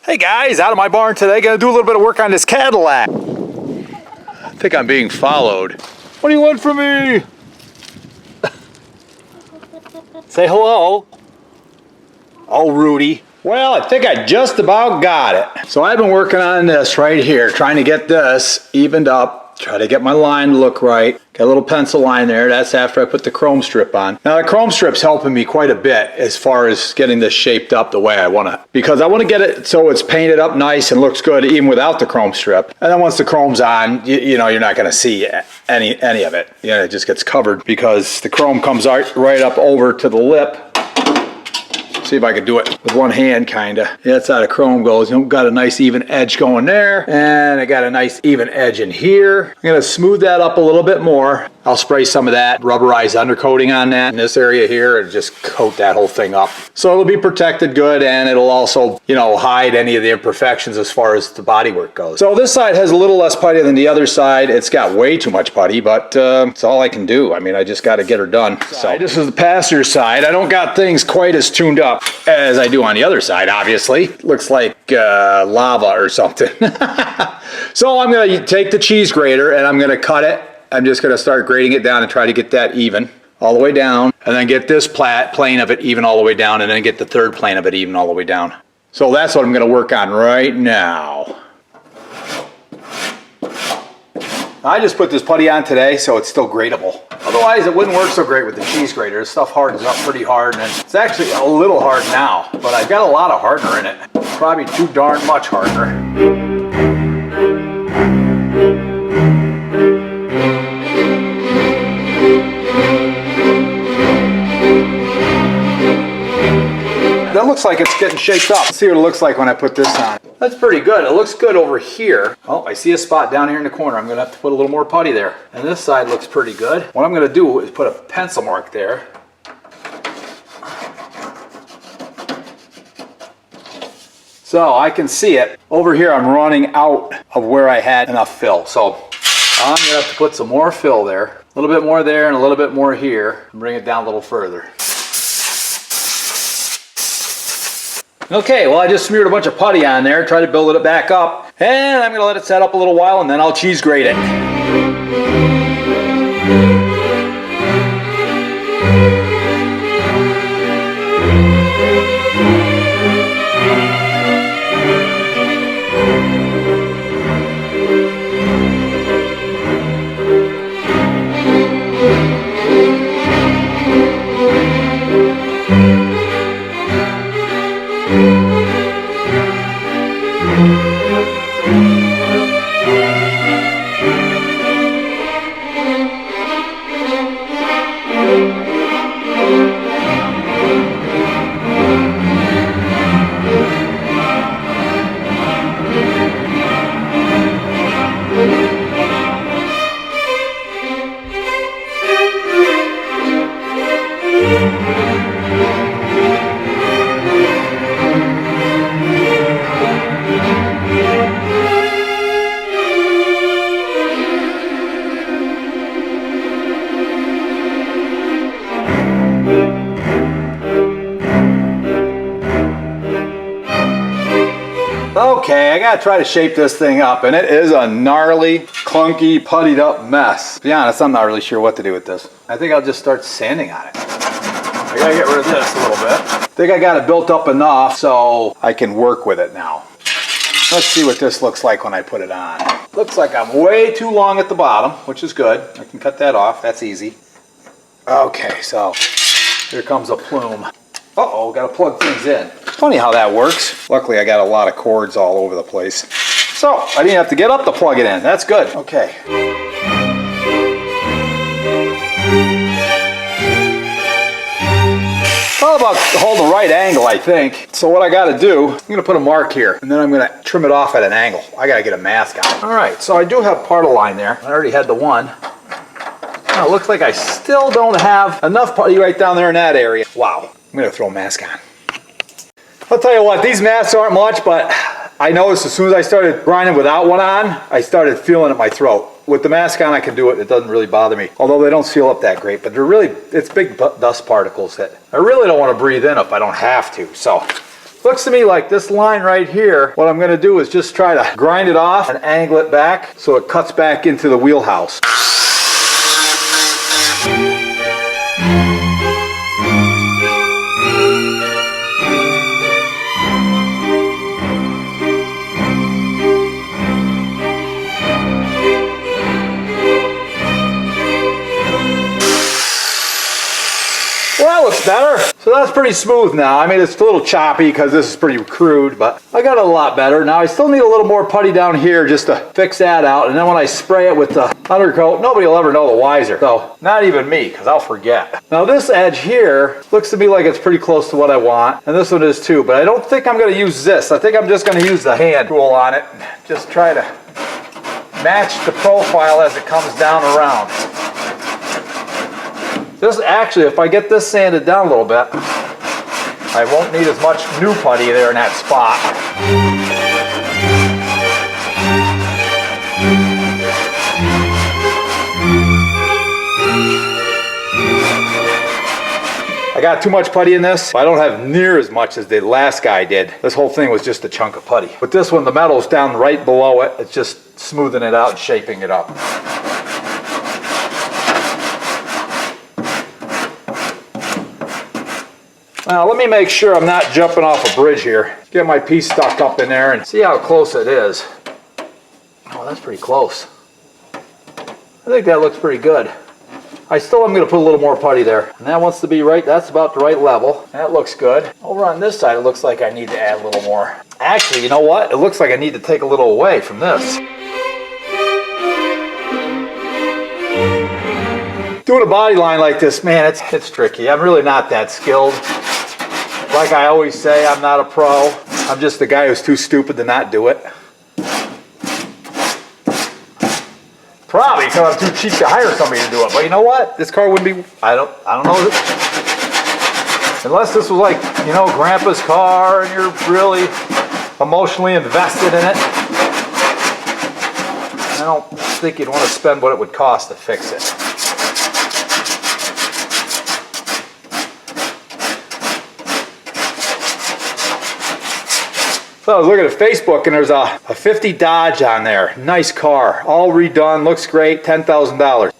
Hey guys, out of my barn today, gonna do a little bit of work on this Cadillac. I think I'm being followed. What do you want from me? Say hello. Oh, Rudy. Well, I think I just about got it. So I've been working on this right here, trying to get this evened up. Try to get my line to look right. Got a little pencil line there. That's after I put the chrome strip on. Now the chrome strip's helping me quite a bit as far as getting this shaped up the way I want to. Because I want to get it so it's painted up nice and looks good even without the chrome strip. And then once the chrome's on, you know, you're not going to see any of it. You know, it just gets covered because the chrome comes right up over to the lip. See if I can do it with one hand, kinda. Yeah, that's how the chrome goes. You know, got a nice even edge going there, and I got a nice even edge in here. I'm gonna smooth that up a little bit more. I'll spray some of that rubberized undercoating on that in this area here and just coat that whole thing up. So it'll be protected good, and it'll also, you know, hide any of the imperfections as far as the bodywork goes. So this side has a little less putty than the other side. It's got way too much putty, but it's all I can do. I mean, I just got to get her done. So this is the passenger side. I don't got things quite as tuned up as I do on the other side, obviously. Looks like lava or something. So I'm going to take the cheese grater and I'm going to cut it. I'm just going to start grading it down and try to get that even all the way down, and then get this plane of it even all the way down, and then get the third plane of it even all the way down. So that's what I'm going to work on right now. I just put this putty on today, so it's still gradable. Otherwise, it wouldn't work so great with the cheese grater. This stuff hardens up pretty hard, and it's actually a little hard now, but I've got a lot of hardener in it. Probably too darn much hardener. That looks like it's getting shaped up. Let's see what it looks like when I put this on. That's pretty good. It looks good over here. Oh, I see a spot down here in the corner. I'm gonna have to put a little more putty there. And this side looks pretty good. What I'm gonna do is put a pencil mark there. So I can see it. Over here I'm running out of where I had enough fill. So I'm gonna have to put some more fill there. A little bit more there and a little bit more here. And bring it down a little further. Okay, well I just smeared a bunch of putty on there, tried to build it back up, and I'm going to let it set up a little while and then I'll cheese grate it. Okay, I gotta try to shape this thing up, and it is a gnarly, clunky, puttied up mess. To be honest, I'm not really sure what to do with this. I think I'll just start sanding on it. I gotta get rid of this a little bit. I think I got it built up enough so I can work with it now. Let's see what this looks like when I put it on. Looks like I'm way too long at the bottom, which is good. I can cut that off, that's easy. Okay, so here comes a plume. Uh-oh, gotta plug things in. Funny how that works. Luckily I got a lot of cords all over the place. So, I didn't have to get up to plug it in. That's good. Okay. It's all about holding the right angle, I think. So what I gotta do, I'm gonna put a mark here, and then I'm gonna trim it off at an angle. I gotta get a mask on. Alright, so I do have part of line there. I already had the one. Now, it looks like I still don't have enough putty right down there in that area. Wow. I'm gonna throw a mask on. I'll tell you what, these masks aren't much, but I noticed as soon as I started grinding without one on, I started feeling it in my throat. With the mask on, I can do it. It doesn't really bother me. Although they don't seal up that great, but they're really, it's big dust particles that I really don't want to breathe in if I don't have to. So Looks to me like this line right here, what I'm gonna do is just try to grind it off and angle it back so it cuts back into the wheelhouse. Well, that looks better. So that's pretty smooth now. I mean, it's a little choppy because this is pretty crude, but I got it a lot better. Now I still need a little more putty down here just to fix that out. And then when I spray it with the undercoat, nobody will ever know the wiser. So not even me, because I'll forget. Now this edge here looks to me like it's pretty close to what I want. And this one is too, but I don't think I'm going to use this. I think I'm just going to use the hand tool on it. Just try to match the profile as it comes down around. This actually, if I get this sanded down a little bit, I won't need as much new putty there in that spot. I got too much putty in this. I don't have near as much as the last guy did. This whole thing was just a chunk of putty. With this one, the metal's down right below it. It's just smoothing it out and shaping it up. Now let me make sure I'm not jumping off a bridge here. Get my piece stuck up in there and see how close it is. Oh, that's pretty close. I think that looks pretty good. I still am going to put a little more putty there. And that wants to be right, that's about the right level. That looks good. Over on this side, it looks like I need to add a little more. Actually, you know what? It looks like I need to take a little away from this. Doing a body line like this, man, it's tricky. I'm really not that skilled. Like I always say, I'm not a pro. I'm just the guy who's too stupid to not do it. Probably because I'm too cheap to hire somebody to do it. But you know what? This car wouldn't be, I don't know. Unless this was like, you know, Grandpa's car and you're really emotionally invested in it. I don't think you'd want to spend what it would cost to fix it. So I was looking at Facebook and there's a 50 Dodge on there. Nice car, all redone, looks great, $10,000.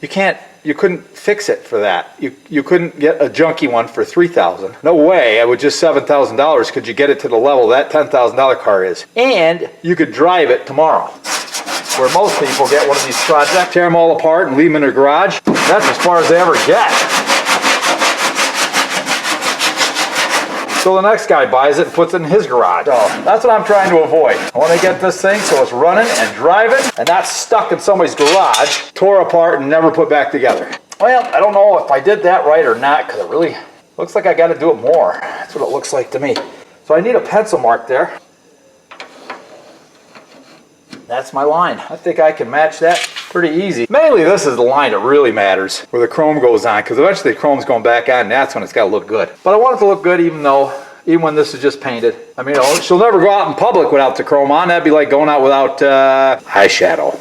You couldn't fix it for that. You couldn't get a junky one for $3,000. No way, with just $7,000 could you get it to the level that $10,000 car is. And you could drive it tomorrow. Where most people get one of these projects, tear them all apart and leave them in their garage. That's as far as they ever get. So the next guy buys it and puts it in his garage. So that's what I'm trying to avoid. I want to get this thing so it's running and driving and not stuck in somebody's garage, tore apart and never put back together. Well, I don't know if I did that right or not because it really looks like I got to do it more. That's what it looks like to me. So I need a pencil mark there. That's my line. I think I can match that pretty easy. Mainly this is the line that really matters, where the chrome goes on, because eventually the chrome's going back on and that's when it's got to look good. But I want it to look good even when this is just painted. I mean, she'll never go out in public without the chrome on. That'd be like going out without eyeshadow.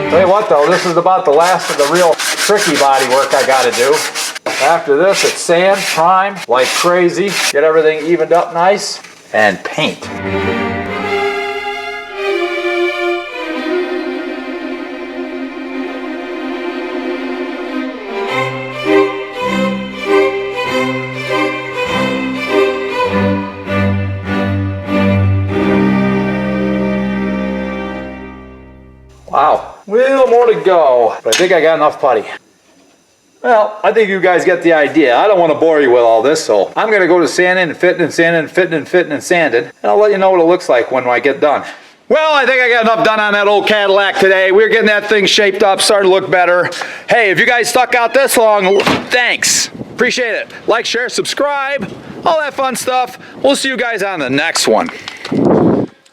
Tell you what though, this is about the last of the real tricky body work I got to do. After this, it's sand, prime, like crazy, get everything evened up nice, and paint. Wow, a little more to go, but I think I got enough putty. Well, I think you guys get the idea. I don't want to bore you with all this, so I'm going to go to sanding and fitting and sanding and fitting and fitting and sanding, and I'll let you know what it looks like when I get done. Well, I think I got enough done on that old Cadillac today. We're getting that thing shaped up, starting to look better. Hey, if you guys stuck out this long, thanks. Appreciate it. Like, share, subscribe, all that fun stuff. We'll see you guys on the next one.